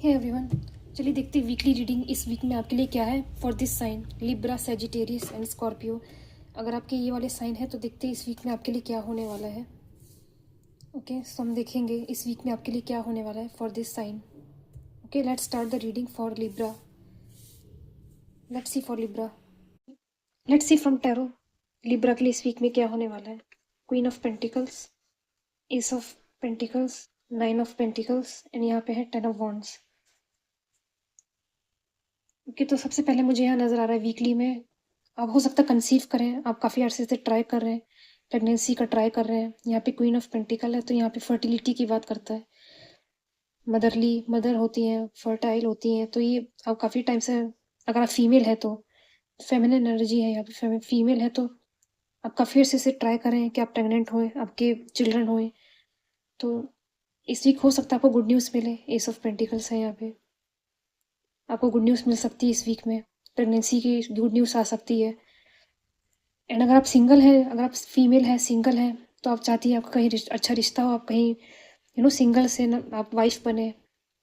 Hey everyone, चलिए देखते हैं वीकली रीडिंग इस वीक में आपके लिए क्या है for this sign Libra Sagittarius and Scorpio. अगर आपके ये वाले साइन है तो देखते हैं इस वीक में आपके लिए क्या होने वाला है। ओके, सो हम देखेंगे इस वीक में आपके लिए क्या होने वाला है for this sign. Okay, let's start the reading for Libra. Let's see for Libra. Let's see from tarot Libra के लिए इस वीक में क्या होने वाला है। Queen of pentacles, ace of pentacles, nine of pentacles and यहाँ पे है टेन ऑफ वॉन्ड्स। ओके, तो सबसे पहले मुझे यहाँ नज़र आ रहा है वीकली में आप हो सकता है कंसीव करें। आप काफ़ी अरसे से ट्राई कर रहे हैं, प्रेगनेंसी का ट्राई कर रहे हैं। यहाँ पे क्वीन ऑफ पेंटिकल है तो यहाँ पे फर्टिलिटी की बात करता है। मदर होती हैं, फर्टाइल होती हैं, तो ये आप काफ़ी टाइम से, अगर आप फीमेल है तो फेमिनिन एनर्जी है यहाँ पे, फीमेल है तो आप काफ़ी अरसे से ट्राई कर रहे हैं कि आप प्रेग्नेंट होए, आपके चिल्ड्रन होए। तो इस वीक हो सकता है आपको गुड न्यूज़ मिले। एस ऑफ पेंटिकल्स है यहाँ पे, आपको गुड न्यूज़ मिल सकती है इस वीक में। प्रेगनेंसी की गुड न्यूज़ आ सकती है। एंड अगर आप सिंगल हैं, अगर आप फीमेल हैं, सिंगल हैं, तो आप चाहती हैं आपका कहीं अच्छा रिश्ता हो, आप कहीं सिंगल से ना आप वाइफ बने,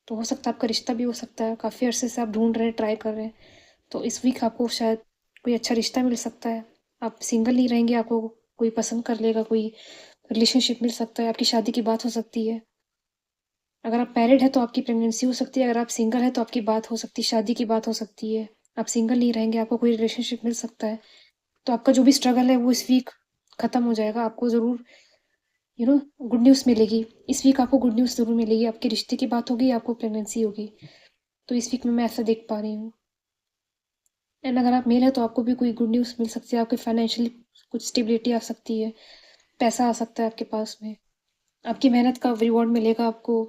तो हो सकता है आपका रिश्ता भी हो सकता है। काफ़ी अरसे से आप ढूंढ रहे हैं, ट्राई कर रहे हैं, तो इस वीक आपको शायद कोई अच्छा रिश्ता मिल सकता है। आप सिंगल नहीं रहेंगे, आपको कोई पसंद कर लेगा, कोई रिलेशनशिप मिल सकता है, आपकी शादी की बात हो सकती है। अगर आप मैरिड है तो आपकी प्रेगनेंसी हो सकती है, अगर आप सिंगल है तो आपकी बात हो सकती है, शादी की बात हो सकती है। आप सिंगल नहीं रहेंगे, आपको कोई रिलेशनशिप मिल सकता है। तो आपका जो भी स्ट्रगल है वो इस वीक ख़त्म हो जाएगा। आपको ज़रूर गुड न्यूज़ मिलेगी। इस वीक आपको गुड न्यूज़ ज़रूर मिलेगी। आपके रिश्ते की बात होगी, आपको प्रेगनेंसी होगी, तो इस वीक में मैं ऐसा देख पा रही हूँ। एंड अगर आप मेल है तो आपको भी कोई गुड न्यूज़ मिल सकती है। आपके फाइनेंशियली कुछ स्टेबिलिटी आ सकती है, पैसा आ सकता है आपके पास में, आपकी मेहनत का रिवॉर्ड मिलेगा आपको।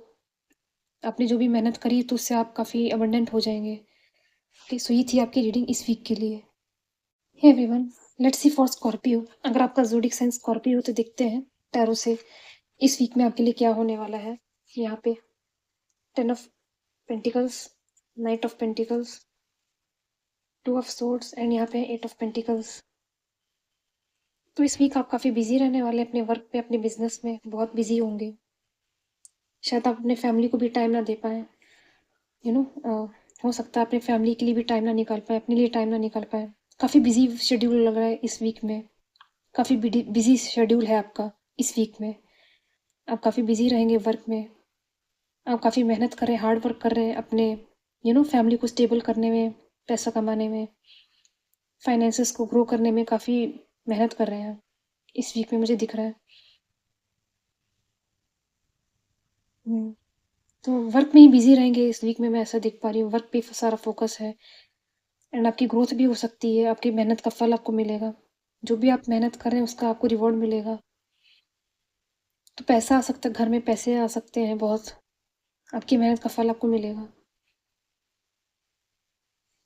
आपने जो भी मेहनत करी तो उससे आप काफ़ी अबंडेंट हो जाएंगे। ओके, सो ये थी आपकी रीडिंग इस वीक के लिए। Hey everyone, let's see for Scorpio. अगर आपका ज़ोडिक साइन स्कॉर्पियो तो देखते हैं टैरो से इस वीक में आपके लिए क्या होने वाला है। यहाँ पे ten of pentacles, night of pentacles, two of swords and यहाँ पे एट ऑफ पेंटिकल्स। तो इस वीक आप काफ़ी बिजी रहने वाले, अपने वर्क पे, अपने बिजनेस में बहुत बिजी होंगे। शायद आप अपने फैमिली को भी टाइम ना दे पाए। यू नो हो सकता है अपने फैमिली के लिए भी टाइम ना निकाल पाए, अपने लिए टाइम ना निकाल पाए। काफ़ी बिजी शेड्यूल लग रहा है इस वीक में, काफ़ी बिजी शेड्यूल है आपका इस वीक में। आप काफ़ी बिजी रहेंगे वर्क में, आप काफ़ी मेहनत कर रहे हैं, हार्ड वर्क कर रहे हैं अपने फैमिली को स्टेबल करने में, पैसा कमाने में, फाइनेंसेस को ग्रो करने में काफ़ी मेहनत कर रहे हैं इस वीक में, मुझे दिख रहा है। तो वर्क में ही बिजी रहेंगे इस वीक में, मैं ऐसा देख पा रही हूँ। वर्क पे सारा फोकस है एंड आपकी ग्रोथ भी हो सकती है, आपकी मेहनत का फल आपको मिलेगा। जो भी आप मेहनत कर रहे हैं उसका आपको रिवॉर्ड मिलेगा। तो पैसा आ सकता है, घर में पैसे आ सकते हैं बहुत, आपकी मेहनत का फल आपको मिलेगा।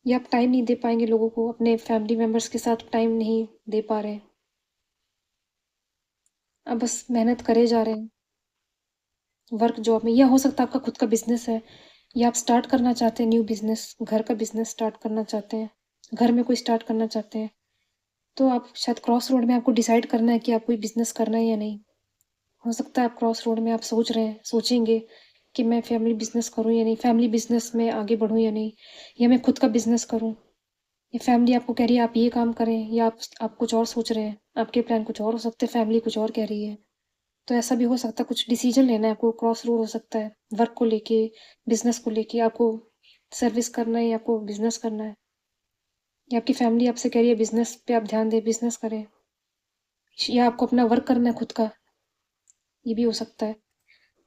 या आप टाइम नहीं दे पाएंगे लोगों को, अपने फैमिली मेम्बर्स के साथ टाइम नहीं दे पा रहे हैं, आप बस मेहनत करे जा रहे हैं वर्क जॉब में। या हो सकता है आपका खुद का बिजनेस है, या आप स्टार्ट करना चाहते हैं न्यू बिजनेस, घर का बिजनेस स्टार्ट करना चाहते हैं, घर में कोई स्टार्ट करना चाहते हैं। तो आप शायद क्रॉस रोड में आपको डिसाइड करना है कि आप कोई बिजनेस करना है या नहीं। हो सकता है आप क्रॉस रोड में आप सोचेंगे कि मैं फैमिली बिजनेस करूं या नहीं, फैमिली बिजनेस में आगे बढ़ूं या नहीं, या मैं खुद का बिजनेस करूं। या फैमिली आपको कह रही है आप ये काम करें, या आप कुछ और सोच रहे हैं, आपके प्लान कुछ और हो सकते हैं, फैमिली कुछ और कह रही है। तो ऐसा भी हो सकता है, कुछ डिसीजन लेना है आपको, क्रॉस रोड हो सकता है वर्क को लेके, बिजनेस को लेके, आपको सर्विस करना है या आपको बिजनेस करना है। या आपकी फैमिली आपसे कह रही है बिजनेस पे आप ध्यान दें, बिजनेस करें, या आपको अपना वर्क करना है खुद का, ये भी हो सकता है।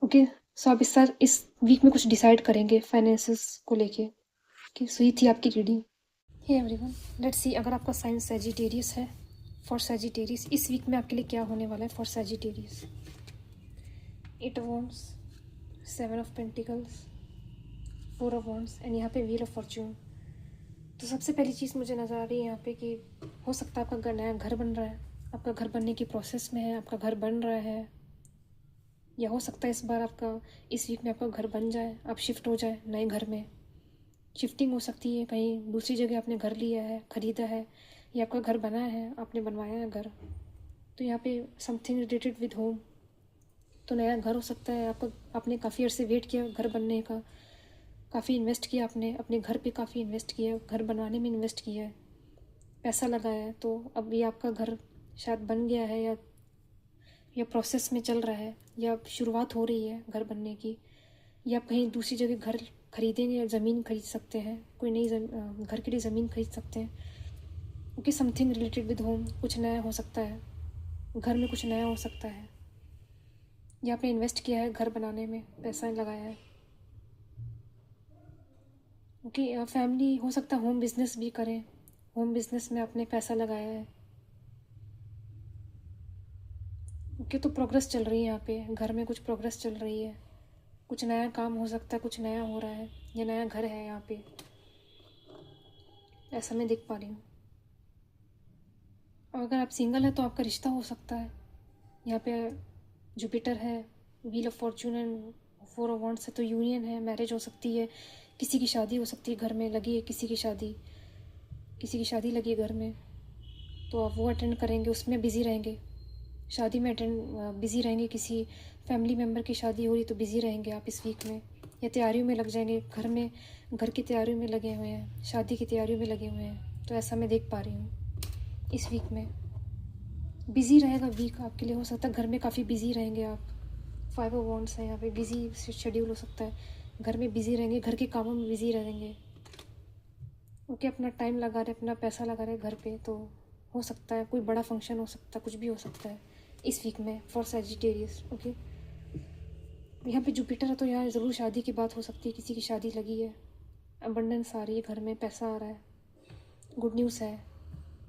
ओके, सो आप इस वीक में कुछ डिसाइड करेंगे फाइनेंसेस को लेके। ओके, सो ये थी आपकी reading. Hey everyone, let's see अगर आपका साइन सैजिटेरियस है, फॉर सैजिटेरियस इस वीक में आपके लिए क्या होने वाला है for Sagittarius. Eight of wands, seven of pentacles, four of wands and यहाँ पे व्हील ऑफ फॉर्च्यून। तो सबसे पहली चीज़ मुझे नज़र आ रही है यहाँ पे कि हो सकता है आपका नया घर बन रहा है, आपका घर बनने की प्रोसेस में है, आपका घर बन रहा है, या हो सकता है इस वीक में आपका घर बन जाए, आप शिफ्ट हो जाए नए घर में। शिफ्टिंग हो सकती है, कहीं दूसरी जगह आपने घर लिया है, ख़रीदा है, या आपका घर बना है, आपने बनवाया है घर। तो यहाँ पे समथिंग रिलेटेड विद होम, तो नया घर हो सकता है आपका, आपने काफ़ी अर्से वेट किया घर बनने का, काफ़ी इन्वेस्ट किया आपने, अपने घर पे काफ़ी इन्वेस्ट किया है, घर बनवाने में इन्वेस्ट किया है, पैसा लगाया है, तो अब ये आपका घर शायद बन गया है या प्रोसेस में चल रहा है या शुरुआत हो रही है घर बनने की, या आप कहीं दूसरी जगह घर खरीदेंगे या ज़मीन खरीद सकते हैं, कोई नई घर के लिए ज़मीन खरीद सकते हैं, क्योंकि समथिंग रिलेटेड विद होम, कुछ नया हो सकता है, घर में कुछ नया हो सकता है, या आपने इन्वेस्ट किया है घर बनाने में, पैसा लगाया है, क्योंकि फैमिली हो सकता है होम बिजनेस भी करें, होम बिजनेस में आपने पैसा लगाया है, क्योंकि तो प्रोग्रेस चल रही है यहाँ पे, घर में कुछ प्रोग्रेस चल रही है, कुछ नया काम हो सकता है, कुछ नया हो रहा है, ये नया घर है यहाँ पे, ऐसा मैं देख पा रही हूँ। और अगर आप सिंगल हैं तो आपका रिश्ता हो सकता है, यहाँ पे जुपिटर है, wheel of Fortune and four of wands है, तो यूनियन है, मैरिज हो सकती है, किसी की शादी हो सकती है, घर में लगी है किसी की शादी लगी है घर में, तो आप वो अटेंड करेंगे, उसमें बिज़ी रहेंगे, शादी में बिज़ी रहेंगे, किसी फैमिली मेम्बर की शादी हो रही तो बिज़ी रहेंगे आप इस वीक में, या तैयारियों में लग जाएंगे, घर की तैयारियों में लगे हुए हैं, शादी की तैयारियों में लगे हुए हैं, तो ऐसा मैं देख पा रही हूँ इस वीक में। बिज़ी रहेगा वीक आपके लिए, हो सकता है घर में काफ़ी बिज़ी रहेंगे आप, 5 ऑफ वांड्स है यहाँ पे, बिज़ी शेड्यूल हो सकता है, घर में बिज़ी रहेंगे, घर के कामों में बिज़ी रहेंगे, ओके, अपना टाइम लगा रहे, अपना पैसा लगा रहे घर पे, तो हो सकता है कोई बड़ा फंक्शन हो सकता है, कुछ भी हो सकता है इस वीक में फॉर सैजिटेरियस, ओके। यहाँ पे जुपिटर है तो यहाँ ज़रूर शादी की बात हो सकती है, किसी की शादी लगी है, अबंडेंस आ रही है घर में, पैसा आ रहा है, गुड न्यूज़ है,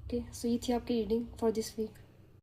ओके। सो ये थी आपकी रीडिंग फॉर दिस वीक।